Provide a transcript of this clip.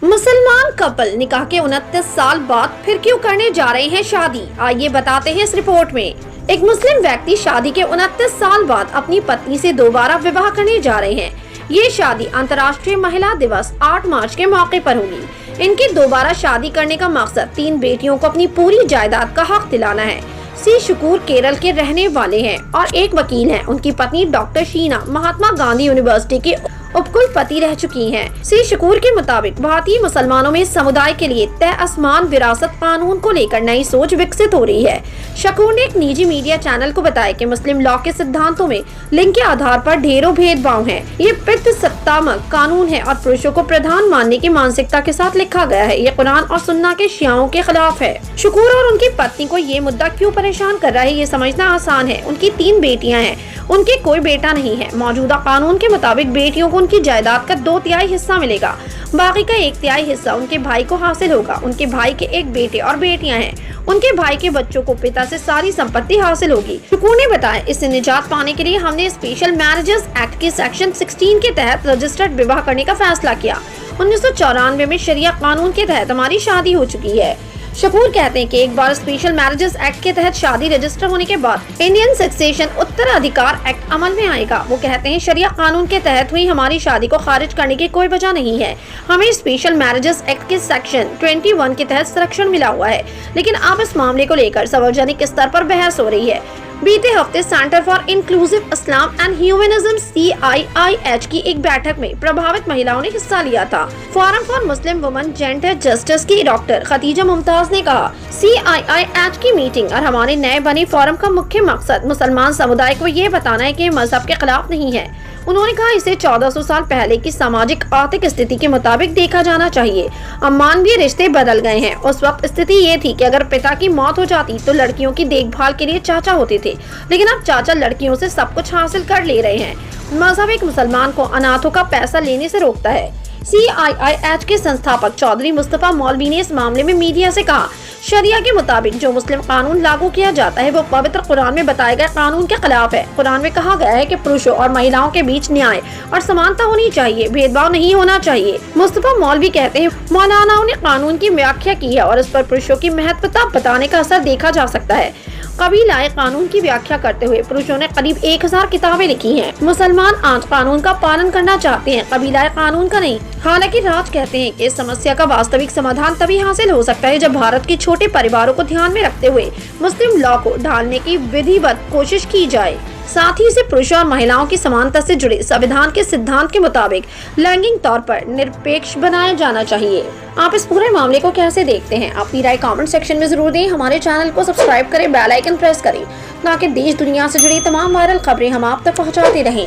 मुसलमान कपल निकाह के 29 साल बाद फिर क्यों करने जा रहे हैं शादी, आइए बताते हैं इस रिपोर्ट में। एक मुस्लिम व्यक्ति शादी के 29 साल बाद अपनी पत्नी से दोबारा विवाह करने जा रहे हैं। ये शादी अंतर्राष्ट्रीय महिला दिवस 8 मार्च के मौके पर होगी। इनकी दोबारा शादी करने का मकसद 3 बेटियों को अपनी पूरी जायदाद का हक दिलाना है। सी शकूर केरल के रहने वाले हैं और एक वकील हैं। उनकी पत्नी डॉक्टर शीना महात्मा गांधी यूनिवर्सिटी की उपकुलपति रह चुकी हैं। सी शकूर के मुताबिक भारतीय मुसलमानों में समुदाय के लिए तय आसमान विरासत कानून को लेकर नई सोच विकसित हो रही है। शकूर ने एक निजी मीडिया चैनल को बताया कि मुस्लिम लॉ के सिद्धांतों में लिंग के आधार पर ढेरों भेदभाव हैं। ये पितृसत्तात्मक कानून है और पुरुषों को प्रधान मानने की मानसिकता के साथ लिखा गया है। ये कुरान और सुन्ना के शियाओं के खिलाफ है। शकूर और उनकी पत्नी को ये मुद्दा क्यों परेशान कर रहा है, ये समझना आसान है। उनकी 3 बेटियां हैं, उनके कोई बेटा नहीं है। मौजूदा कानून के मुताबिक बेटियों को उनकी जायदाद का 2/3 हिस्सा मिलेगा, बाकी का 1/3 हिस्सा उनके भाई को हासिल होगा। उनके भाई के एक बेटे और बेटियां हैं। उनके भाई के बच्चों को पिता से सारी संपत्ति हासिल होगी। शकूर ने बताया, इससे निजात पाने के लिए हमने स्पेशल मैरिजेस एक्ट के सेक्शन 16 के तहत रजिस्टर्ड विवाह करने का फैसला किया। 1994 में शरिया कानून के तहत हमारी शादी हो चुकी है। शकूर कहते हैं कि एक बार स्पेशल मैरिजेस एक्ट के तहत शादी रजिस्टर होने के बाद इंडियन सक्सेशन उत्तराधिकार एक्ट अमल में आएगा। वो कहते हैं, शरिया कानून के तहत हुई हमारी शादी को खारिज करने की कोई वजह नहीं है। हमें स्पेशल मैरिजेस एक्ट के सेक्शन 21 के तहत संरक्षण मिला हुआ है, लेकिन अब इस मामले को लेकर सार्वजनिक स्तर पर बहस हो रही है। बीते हफ्ते centre for inclusive Islam and humanism CIIH की एक बैठक में प्रभावित महिलाओं ने हिस्सा लिया था। Forum for Muslim women gender justice की डॉक्टर खदीजा मुमताज ने कहा, CIIH की मीटिंग और हमारे नए बने फोरम का मुख्य मकसद मुसलमान समुदाय को ये बताना है कि मजहब के खिलाफ नहीं है। उन्होंने कहा, इसे 1400 साल पहले की सामाजिक आर्थिक स्थिति के मुताबिक देखा जाना चाहिए। अब मानवीय रिश्ते बदल गए हैं। उस वक्त स्थिति ये थी कि अगर पिता की मौत हो जाती तो लड़कियों की देखभाल के लिए चाचा होते थे, लेकिन अब चाचा लड़कियों से सब कुछ हासिल कर ले रहे हैं। मजहब एक मुसलमान को अनाथों का पैसा लेने से रोकता है। CIIH के संस्थापक चौधरी मुस्तफा मौलवी ने इस मामले में मीडिया से कहा, शरिया के मुताबिक जो मुस्लिम कानून लागू किया जाता है वो पवित्र कुरान में बताए गए कानून के खिलाफ है। कुरान में कहा गया है कि पुरुषों और महिलाओं के बीच न्याय और समानता होनी चाहिए, भेदभाव नहीं होना चाहिए। मुस्तफा मौलवी कहते हैं, मौलानाओं ने कानून की व्याख्या की है और इस पर पुरुषों की महत्वता बताने का असर देखा जा सकता है। कबीलाए कानून की व्याख्या करते हुए पुरुषों ने करीब 1000 किताबें लिखी हैं। मुसलमान आज कानून का पालन करना चाहते हैं, कबीलाए कानून का नहीं। हालांकि राज कहते हैं कि इस समस्या का वास्तविक समाधान तभी हासिल हो सकता है जब भारत के छोटे परिवारों को ध्यान में रखते हुए मुस्लिम लॉ को ढालने की विधिवत कोशिश की जाए। साथ ही इसे पुरुषों और महिलाओं की समानता से जुड़े संविधान के सिद्धांत के मुताबिक लैंगिक तौर पर निरपेक्ष बनाया जाना चाहिए। आप इस पूरे मामले को कैसे देखते हैं? अपनी राय कमेंट सेक्शन में जरूर दें। हमारे चैनल को सब्सक्राइब करें, बेल आइकन प्रेस करें ताकि देश दुनिया से जुड़ी तमाम वायरल खबरें हम आप तक पहुंचाते रहें।